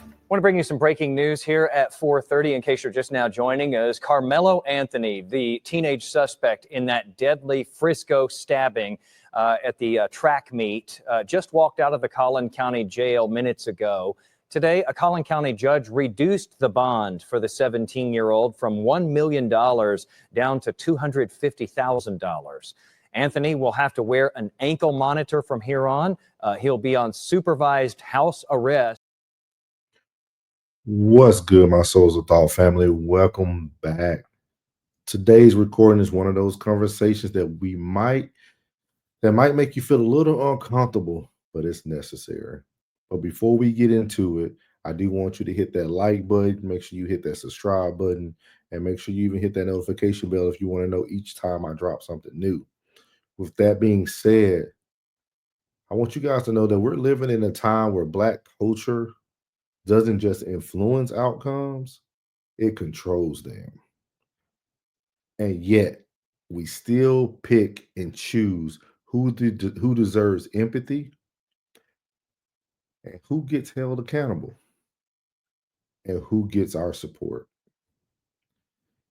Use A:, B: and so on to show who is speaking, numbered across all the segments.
A: I want to bring you some breaking news here at 4:30 in case you're just now joining us. Karmelo Anthony, the teenage suspect in that deadly Frisco stabbing at the track meet, just walked out of the Collin County Jail minutes ago. Today, a Collin County judge reduced the bond for the 17-year-old from $1 million down to $250,000. Anthony will have to wear an ankle monitor from here on. He'll be on supervised house arrest.
B: What's good, my Souls of Thought family? Welcome back. Today's recording is one of those conversations that might make you feel a little uncomfortable, but it's necessary. But before we get into it, I do want you to hit that like button, make sure you hit that subscribe button, and make sure you even hit that notification bell if you want to know each time I drop something new. With that being said, I want you guys to know that we're living in a time where Black culture doesn't just influence outcomes, it controls them. And yet, we still pick and choose who deserves empathy and who gets held accountable and who gets our support.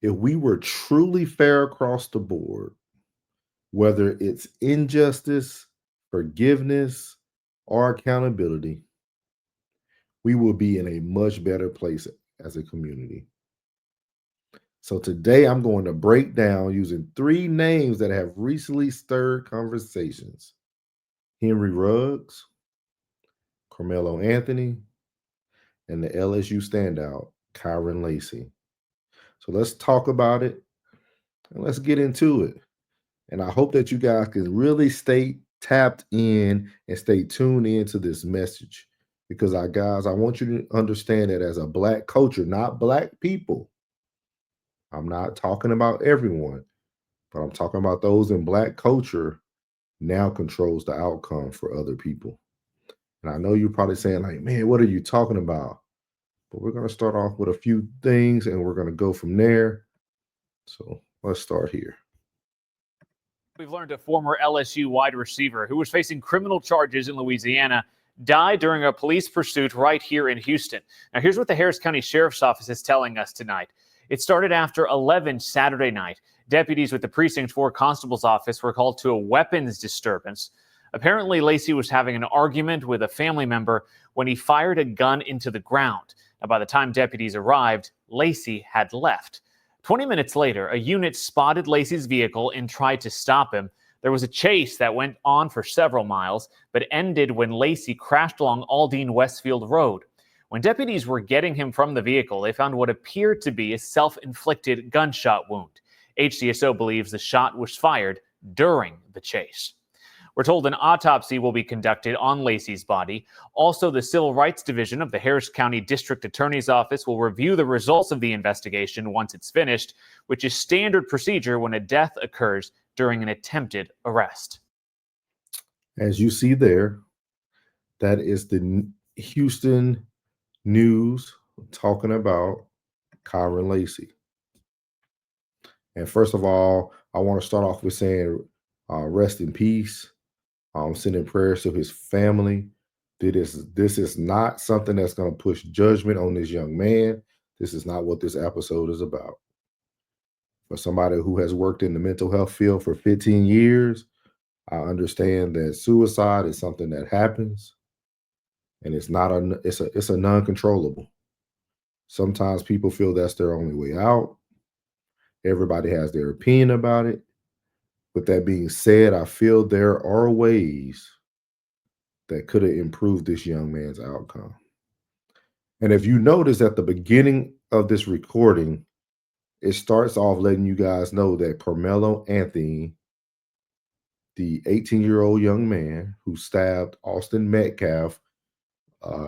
B: If we were truly fair across the board, whether it's injustice, forgiveness, or accountability, we will be in a much better place as a community. So today I'm going to break down using 3 names that have recently stirred conversations: Henry Ruggs, Karmelo Anthony, and the LSU standout, Kyren Lacy. So let's talk about it and let's get into it. And I hope that you guys can really stay tapped in and stay tuned into this message, because I want you to understand that as a Black culture, not Black people, I'm not talking about everyone, but I'm talking about those in Black culture now controls the outcome for other people. And I know you're probably saying, like, man, what are you talking about? But we're going to start off with a few things and we're going to go from there. So let's start here.
C: We've learned a former LSU wide receiver who was facing criminal charges in Louisiana died during a police pursuit right here in Houston. Now, here's what the Harris County Sheriff's Office is telling us tonight. It started after 11 Saturday night. Deputies with the Precinct 4 Constable's Office were called to a weapons disturbance. Apparently, Lacy was having an argument with a family member when he fired a gun into the ground. Now, by the time deputies arrived, Lacy had left. 20 minutes later, a unit spotted Lacy's vehicle and tried to stop him. There was a chase that went on for several miles, but ended when Lacy crashed along Aldine Westfield Road. When deputies were getting him from the vehicle, they found what appeared to be a self-inflicted gunshot wound. HCSO believes the shot was fired during the chase. We're told an autopsy will be conducted on Lacy's body. Also, the Civil Rights Division of the Harris County District Attorney's Office will review the results of the investigation once it's finished, which is standard procedure when a death occurs during an attempted arrest.
B: As you see there, that is the Houston News talking about Kyren Lacy. And first of all, I want to start off with saying rest in peace. Sending prayers to his family. This is not something that's going to push judgment on this young man. This is not what this episode is about. For somebody who has worked in the mental health field for 15 years, I understand that suicide is something that happens, and it's a non-controllable. Sometimes people feel that's their only way out. Everybody has their opinion about it. With that being said, I feel there are ways that could have improved this young man's outcome. And if you notice at the beginning of this recording, it starts off letting you guys know that Karmelo Anthony, the 18-year-old young man who stabbed Austin Metcalf,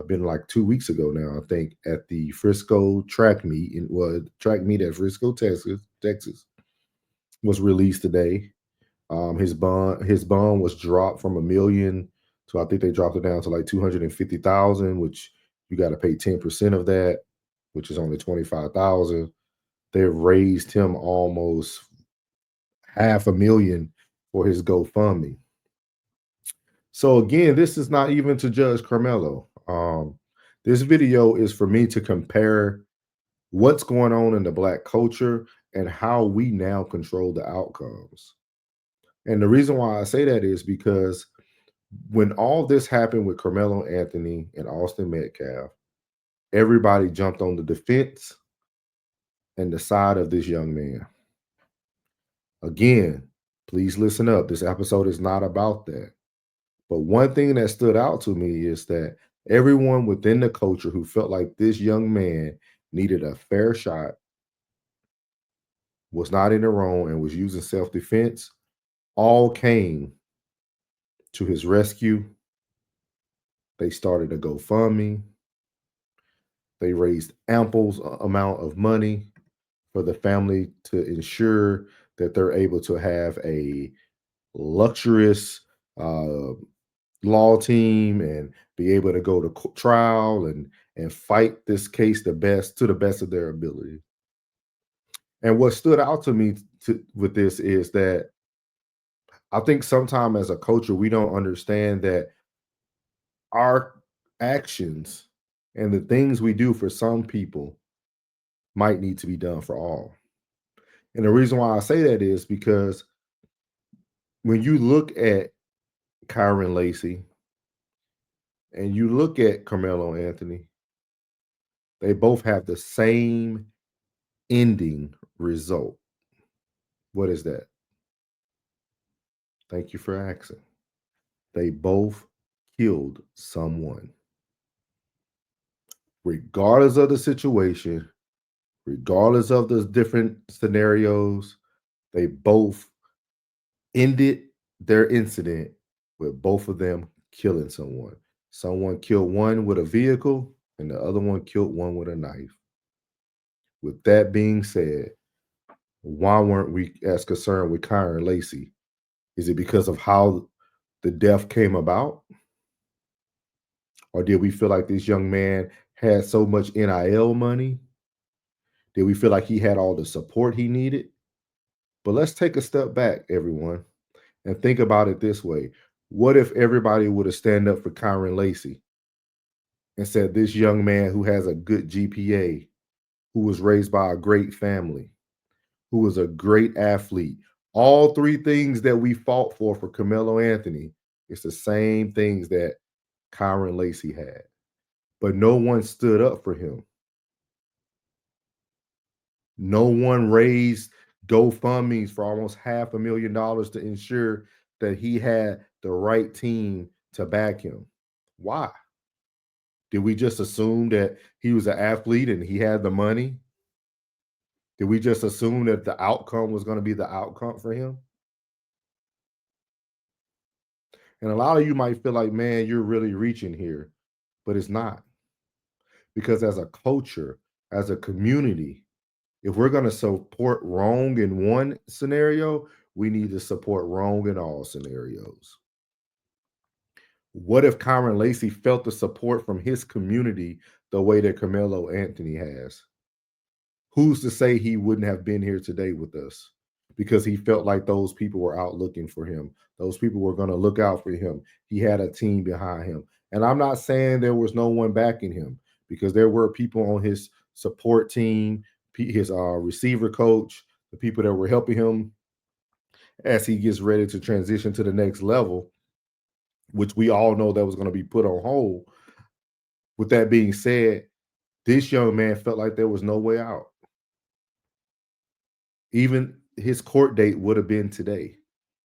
B: been like 2 weeks ago now, I think, at the Frisco track meet, at Frisco, Texas, was released today. His bond was dropped from $1 million to, I think they dropped it down to like $250,000, which you got to pay 10% of that, which is only $25,000. They've raised him almost $500,000 for his GoFundMe. So again, this is not even to judge Karmelo. This video is for me to compare what's going on in the Black culture and how we now control the outcomes. And the reason why I say that is because when all this happened with Karmelo Anthony and Austin Metcalf, everybody jumped on the defense and the side of this young man. Again, please listen up. This episode is not about that. But one thing that stood out to me is that everyone within the culture who felt like this young man needed a fair shot, was not in the wrong, and was using self-defense, all came to his rescue. They started a GoFundMe. They raised ample amount of money for the family to ensure that they're able to have a luxurious law team and be able to go to trial and fight this case to the best of their ability. And what stood out to me with this is that I think sometimes as a culture, we don't understand that our actions and the things we do for some people might need to be done for all. And the reason why I say that is because when you look at Kyren Lacy and you look at Karmelo Anthony, they both have the same ending result. What is that? Thank you for asking. They both killed someone. Regardless of the situation, regardless of the different scenarios, they both ended their incident with both of them killing someone. Someone killed one with a vehicle and the other one killed one with a knife. With that being said, why weren't we as concerned with Kyren Lacy? Is it because of how the death came about? Or did we feel like this young man had so much NIL money? Did we feel like he had all the support he needed? But let's take a step back, everyone, and think about it this way. What if everybody would have stand up for Kyren Lacy and said, this young man who has a good GPA, who was raised by a great family, who was a great athlete, all three things that we fought for Karmelo Anthony, it's the same things that Kyren Lacy had. But no one stood up for him. No one raised GoFundMes for almost $500,000 to ensure that he had the right team to back him. Why? Did we just assume that he was an athlete and he had the money? Did we just assume that the outcome was going to be the outcome for him? And a lot of you might feel like, man, you're really reaching here, but it's not. Because as a culture, as a community, if we're going to support wrong in one scenario, we need to support wrong in all scenarios. What if Kyren Lacy felt the support from his community the way that Karmelo Anthony has? Who's to say he wouldn't have been here today with us? Because he felt like those people were out looking for him. Those people were going to look out for him. He had a team behind him. And I'm not saying there was no one backing him, because there were people on his support team, his receiver coach, the people that were helping him as he gets ready to transition to the next level, which we all know that was going to be put on hold. With that being said, this young man felt like there was no way out. Even his court date would have been today.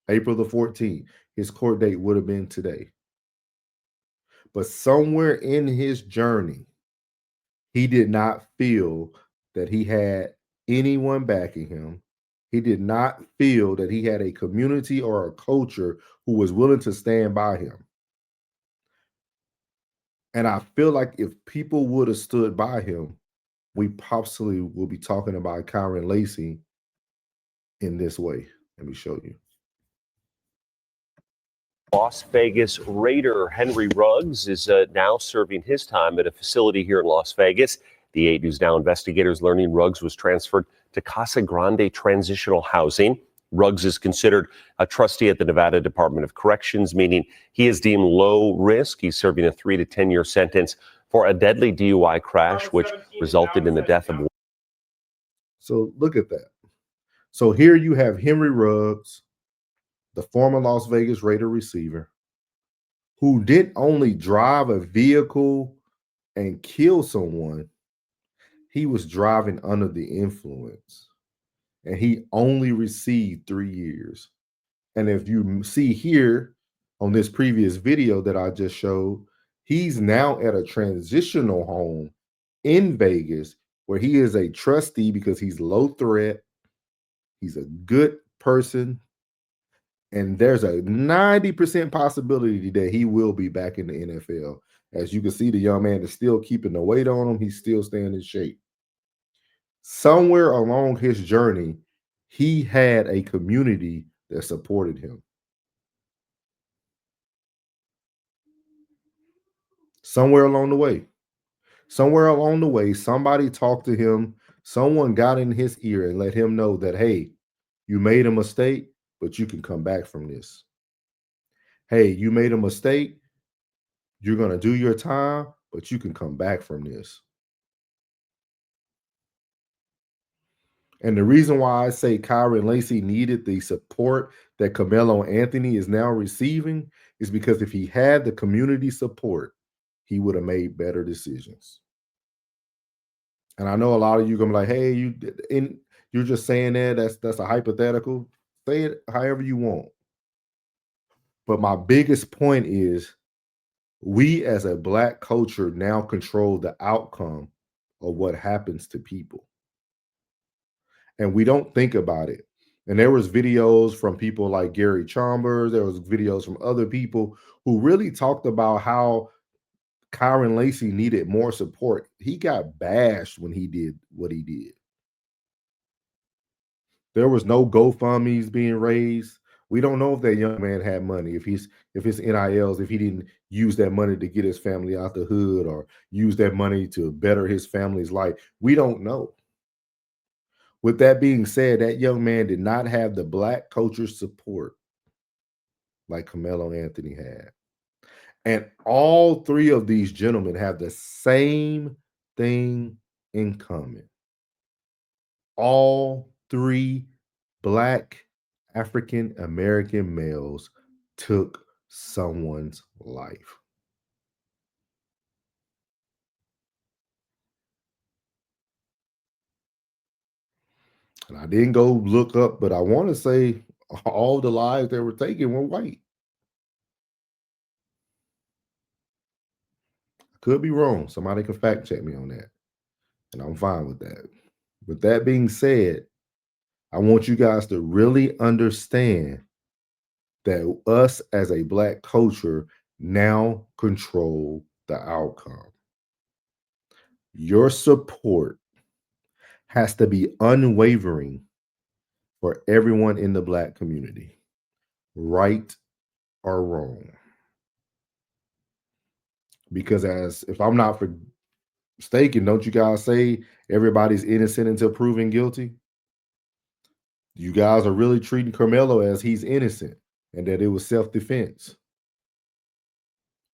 B: April the 14th, his court date would have been today. But somewhere in his journey, he did not feel that he had anyone backing him. He did not feel that he had a community or a culture who was willing to stand by him. And I feel like if people would have stood by him, we possibly will be talking about Kyren Lacy in this way. Let me show you.
D: Las Vegas Raider Henry Ruggs is now serving his time at a facility here in Las Vegas. The 8 News Now investigators learning Ruggs was transferred to Casa Grande Transitional Housing. Ruggs is considered a trustee at the Nevada Department of Corrections, meaning he is deemed low risk. He's serving a 3 to 10 year sentence for a deadly DUI crash, which resulted in the death of.
B: So look at that. So here you have Henry Ruggs, the former Las Vegas Raider receiver, who didn't only drive a vehicle and kill someone, he was driving under the influence. And he only received 3 years. And if you see here on this previous video that I just showed, he's now at a transitional home in Vegas where he is a trustee because he's low threat. He's a good person. And there's a 90% possibility that he will be back in the NFL. As you can see, the young man is still keeping the weight on him. He's still staying in shape. Somewhere along his journey, he had a community that supported him. Somewhere along the way, somebody talked to him. Someone got in his ear and let him know that, hey, you made a mistake, but you can come back from this. Hey, you made a mistake. You're going to do your time, but you can come back from this. And the reason why I say Kyren Lacy needed the support that Karmelo Anthony is now receiving is because if he had the community support, he would have made better decisions. And I know a lot of you gonna be like, hey, you're just saying that's a hypothetical. Say it however you want. But my biggest point is we as a Black culture now control the outcome of what happens to people. And we don't think about it. And there was videos from people like Gary Chambers. There was videos from other people who really talked about how Kyren Lacy needed more support. He got bashed when he did what he did. There was no GoFundMe's being raised. We don't know if that young man had money, if his NILs, if he didn't use that money to get his family out the hood or use that money to better his family's life. We don't know. With that being said, that young man did not have the Black culture support like Karmelo Anthony had. And all three of these gentlemen have the same thing in common. All three Black African American males took someone's life. And I didn't go look up, but I want to say all the lives that were taken were white. Could be wrong. Somebody can fact check me on that. And I'm fine with that. With that being said, I want you guys to really understand that us as a Black culture now control the outcome. Your support has to be unwavering for everyone in the Black community, right or wrong. Because if I'm not mistaken, don't you guys say everybody's innocent until proven guilty? You guys are really treating Karmelo as he's innocent and that it was self-defense.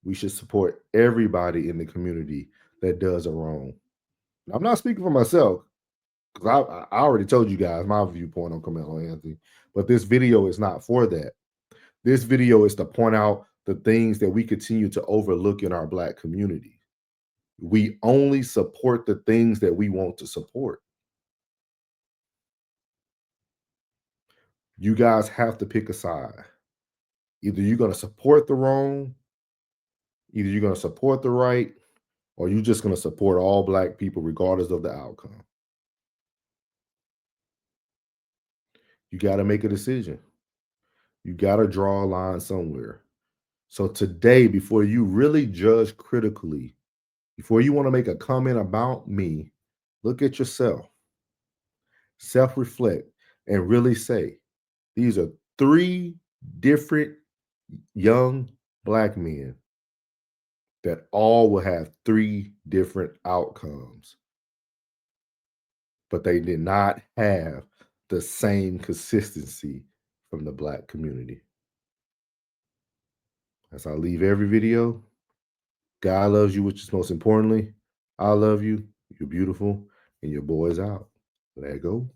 B: We should support everybody in the community that does a wrong. I'm not speaking for myself because I already told you guys my viewpoint on Karmelo Anthony, but this video is not for that. This video is to point out the things that we continue to overlook in our Black community. We only support the things that we want to support. You guys have to pick a side. Either you're going to support the wrong, either you're going to support the right, or you're just going to support all Black people regardless of the outcome. You got to make a decision. You got to draw a line somewhere. So today, before you really judge critically, before you want to make a comment about me, look at yourself, self-reflect, and really say, these are three different young Black men that all will have three different outcomes, but they did not have the same consistency from the Black community. As I leave every video, God loves you, which is most importantly. I love you. You're beautiful. And your boy's out. Let go.